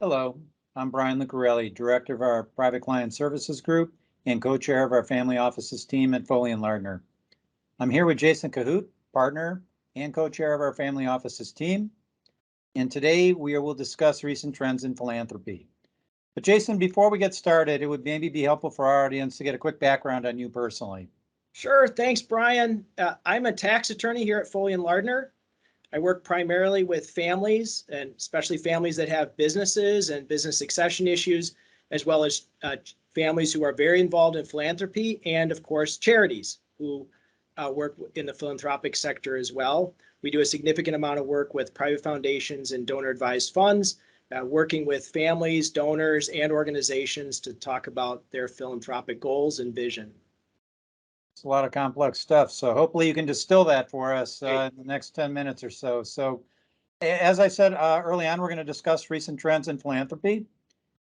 Hello, I'm Brian Lucareli, Director of our Private Client Services Group and co-chair of our Family Offices team at Foley and Lardner. I'm here with Jason Kohout, partner and co-chair of our Family Offices team. And today we will discuss recent trends in philanthropy. But Jason, before we get started, it would maybe be helpful for our audience to get a quick background on you personally. Sure. Thanks, Brian. I'm a tax attorney here at Foley and Lardner. I work primarily with families, and especially families that have businesses and business succession issues, as well as families who are very involved in philanthropy, and of course, charities who work in the philanthropic sector as well. We do a significant amount of work with private foundations and donor advised funds, working with families, donors, and organizations to talk about their philanthropic goals and vision. It's a lot of complex stuff, so hopefully you can distill that for us in the next 10 minutes or so. So as I said early on, we're going to discuss recent trends in philanthropy.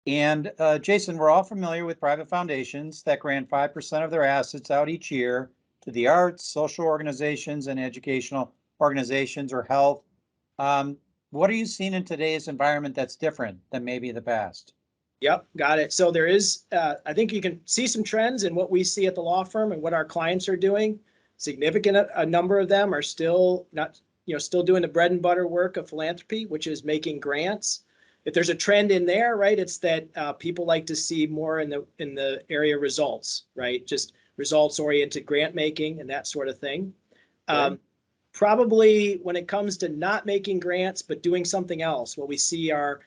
And Jason, we're all familiar with private foundations that grant 5% of their assets out each year to the arts, social organizations, and educational organizations or health. What are you seeing in today's environment that's different than maybe the past? Yep, got it. So there is, I think you can see some trends in what we see at the law firm and what our clients are doing. Significant a number of them are still not, still doing the bread and butter work of philanthropy, which is making grants. If there's a trend in there, right, it's that people like to see more in the area of results, right? Just results oriented grant making and that sort of thing. Okay. Probably when it comes to not making grants but doing something else, what we see are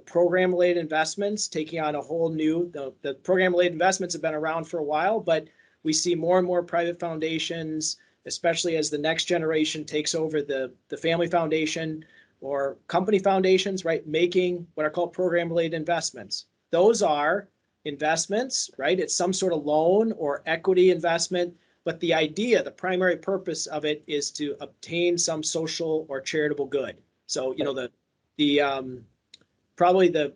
program related investments taking on a whole new, the program related investments have been around for a while, but we see more and more private foundations, especially as the next generation takes over the family foundation or company foundations, right, making what are called program related investments. Those are investments, right? It's some sort of loan or equity investment, but the idea, the primary purpose of it is to obtain some social or charitable good. So, the probably the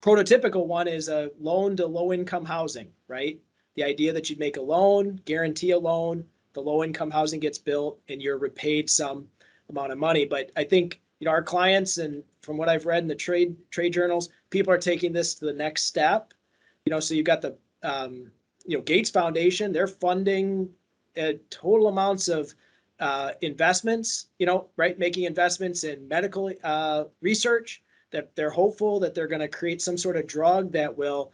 prototypical one is a loan to low income housing, right? The idea that you'd make a loan, guarantee a loan, the low income housing gets built and you're repaid some amount of money. But I think our clients, and from what I've read in the trade journals, people are taking this to the next step. So you've got the Gates Foundation, they're funding total amounts of investments, right, making investments in medical research, that they're hopeful that they're going to create some sort of drug that will,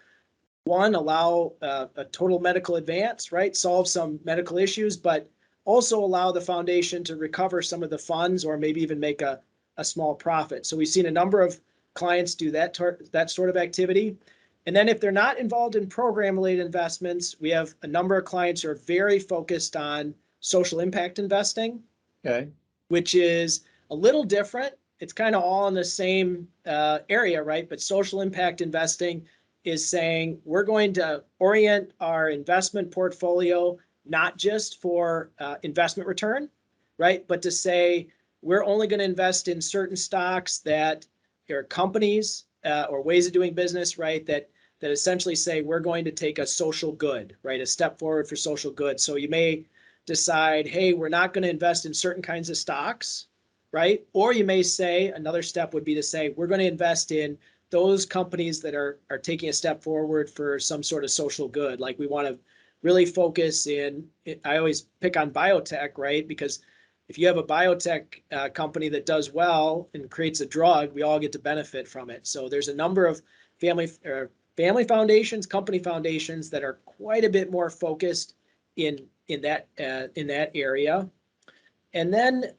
one, allow a total medical advance, right, solve some medical issues, but also allow the foundation to recover some of the funds or maybe even make a small profit. So we've seen a number of clients do that sort of activity. And then if they're not involved in program-related investments, we have a number of clients who are very focused on social impact investing, Okay. which is a little different. It's kind of all in the same area, right? But social impact investing is saying we're going to orient our investment portfolio not just for investment return, right? But to say we're only going to invest in certain stocks that are companies or ways of doing business, right? That essentially say we're going to take a social good, right? A step forward for social good. So you may decide, hey, we're not going to invest in certain kinds of stocks, right? Or you may say another step would be to say we're going to invest in those companies that are taking a step forward for some sort of social good. Like we want to really focus in, I always pick on biotech, right? Because if you have a biotech company that does well and creates a drug, we all get to benefit from it. So there's a number of family foundations, company foundations that are quite a bit more focused in that area. And then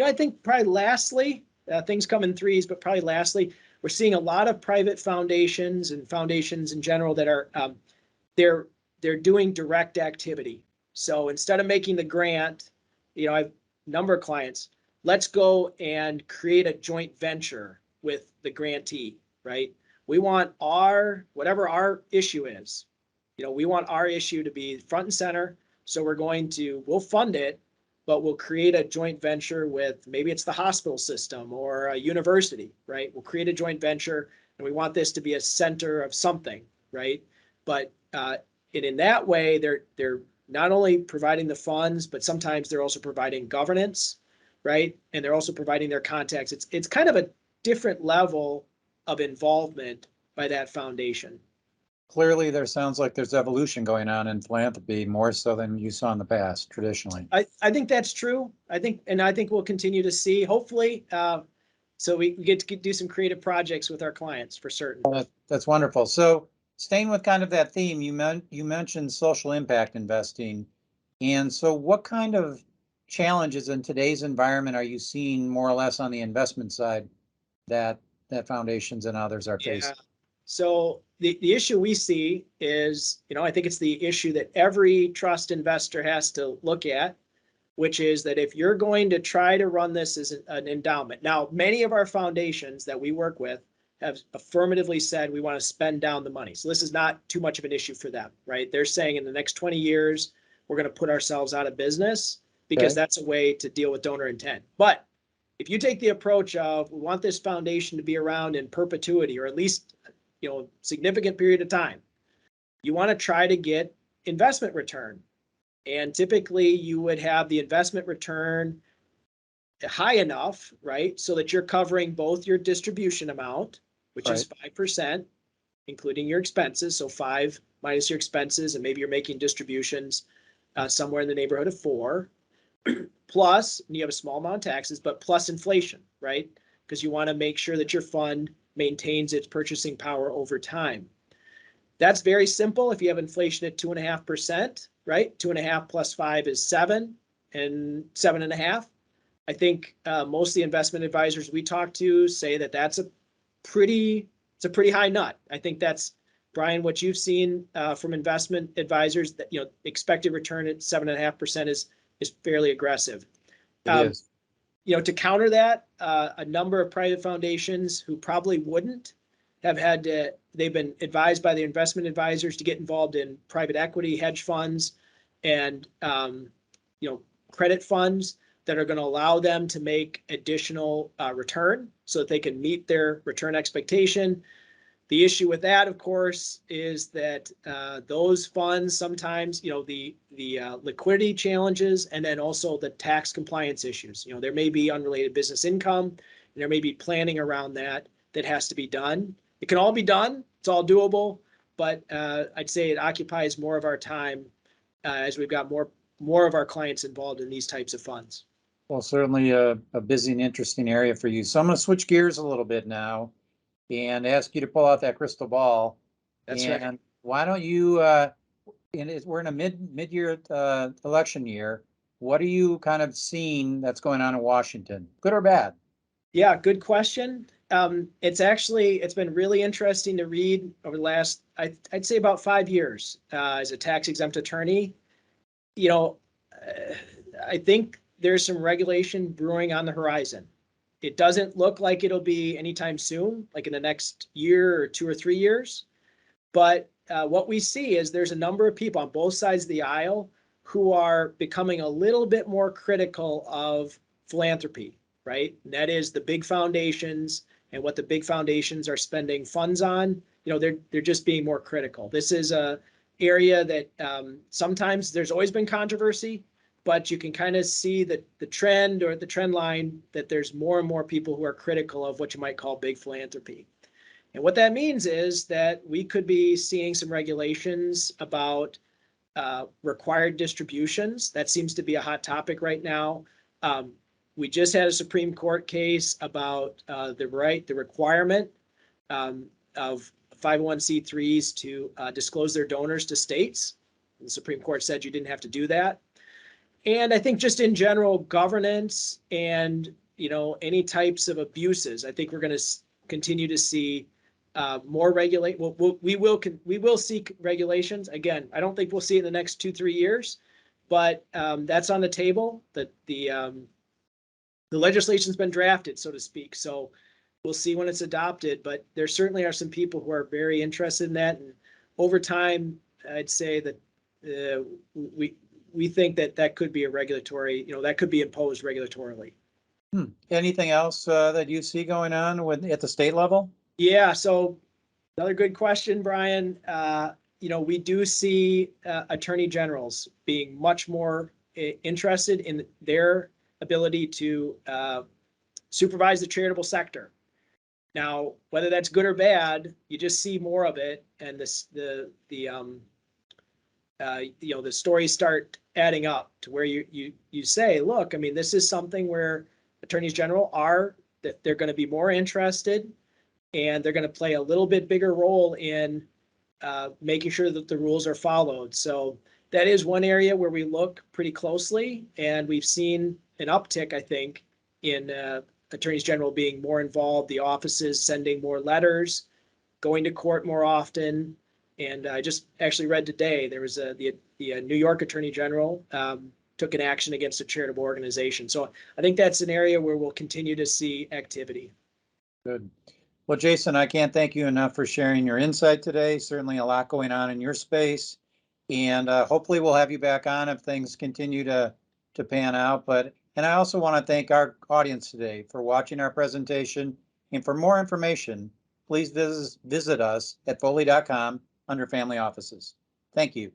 I think probably lastly, things come in threes, but probably lastly, we're seeing a lot of private foundations and foundations in general that are they're doing direct activity. So instead of making the grant, I have a number of clients. Let's go and create a joint venture with the grantee, right? We want whatever our issue is, we want our issue to be front and center. So we'll fund it, but we'll create a joint venture with, maybe it's the hospital system or a university, right? We'll create a joint venture and we want this to be a center of something, right? But in that way, they're not only providing the funds, but sometimes they're also providing governance, right? And they're also providing their contacts. It's kind of a different level of involvement by that foundation. Clearly, there sounds like there's evolution going on in philanthropy more so than you saw in the past traditionally. I think that's true. I think we'll continue to see, hopefully, so we get to do some creative projects with our clients for certain. That's wonderful. So staying with kind of that theme, you mentioned social impact investing. And so what kind of challenges in today's environment are you seeing more or less on the investment side that foundations and others are facing? So the issue we see is, I think it's the issue that every trust investor has to look at, which is that if you're going to try to run this as an endowment. Now, many of our foundations that we work with have affirmatively said we want to spend down the money. So this is not too much of an issue for them, right? They're saying in the next 20 years, we're going to put ourselves out of business because that's a way to deal with donor intent. But if you take the approach of we want this foundation to be around in perpetuity, or at least significant period of time, you want to try to get investment return. And typically you would have the investment return high enough, right? So that you're covering both your distribution amount, which is 5%, including your expenses. So 5 minus your expenses, and maybe you're making distributions somewhere in the neighborhood of 4, plus, and you have a small amount of taxes, but plus inflation, right? Because you want to make sure that your fund maintains its purchasing power over time. That's very simple. If you have inflation at 2.5%, right? 2.5 plus 5 is 7, and 7.5. I think most of the investment advisors we talk to say that that's a pretty high nut. I think that's, Brian, what you've seen from investment advisors, that expected return at 7.5% is fairly aggressive. It is. To counter that, a number of private foundations who probably wouldn't have had to, they've been advised by the investment advisors to get involved in private equity, hedge funds, and credit funds that are going to allow them to make additional return so that they can meet their return expectation. The issue with that, of course, is that those funds sometimes, the liquidity challenges, and then also the tax compliance issues. There may be unrelated business income, and there may be planning around that has to be done. It can all be done. It's all doable, but I'd say it occupies more of our time as we've got more of our clients involved in these types of funds. Well, certainly a busy and interesting area for you. So I'm going to switch gears a little bit now and ask you to pull out that crystal ball. That's right. And why don't you, we're in a mid-year election year. What are you kind of seeing that's going on in Washington, good or bad? Yeah, good question. It's been really interesting to read over the last, I'd say about 5 years as a tax exempt attorney. I think there's some regulation brewing on the horizon. It doesn't look like it'll be anytime soon, like in the next year or 2 or 3 years. But what we see is there's a number of people on both sides of the aisle who are becoming a little bit more critical of philanthropy, right? And that is the big foundations and what the big foundations are spending funds on. They're just being more critical. This is a area that sometimes there's always been controversy, but you can kind of see that the trend or the trend line that there's more and more people who are critical of what you might call big philanthropy. And what that means is that we could be seeing some regulations about required distributions. That seems to be a hot topic right now. We just had a Supreme Court case about the requirement of 501c3s to disclose their donors to states. The Supreme Court said you didn't have to do that. And I think just in general, governance and any types of abuses, I think we're going to continue to see more regulate. We will see regulations. Again, I don't think we'll see it in the next 2-3 years, but that's on the table. That the legislation's been drafted, so to speak. So we'll see when it's adopted. But there certainly are some people who are very interested in that, and over time, I'd say that we think that could be a regulatory, that could be imposed regulatorily. Anything else that you see going on at the state level? Yeah, so another good question, Brian. We do see attorney generals being much more interested in their ability to supervise the charitable sector. Now, whether that's good or bad, you just see more of it, and the stories start adding up to where you say, look, I mean, this is something where attorneys general that they're going to be more interested, and they're going to play a little bit bigger role in making sure that the rules are followed. So that is one area where we look pretty closely, and we've seen an uptick, I think, in attorneys general being more involved, the offices sending more letters, going to court more often. And I just actually read today, there was the New York Attorney General took an action against a charitable organization. So I think that's an area where we'll continue to see activity. Good. Well, Jason, I can't thank you enough for sharing your insight today. Certainly a lot going on in your space. And hopefully we'll have you back on if things continue to pan out. And I also want to thank our audience today for watching our presentation. And for more information, please visit us at foley.com under Family Offices. Thank you.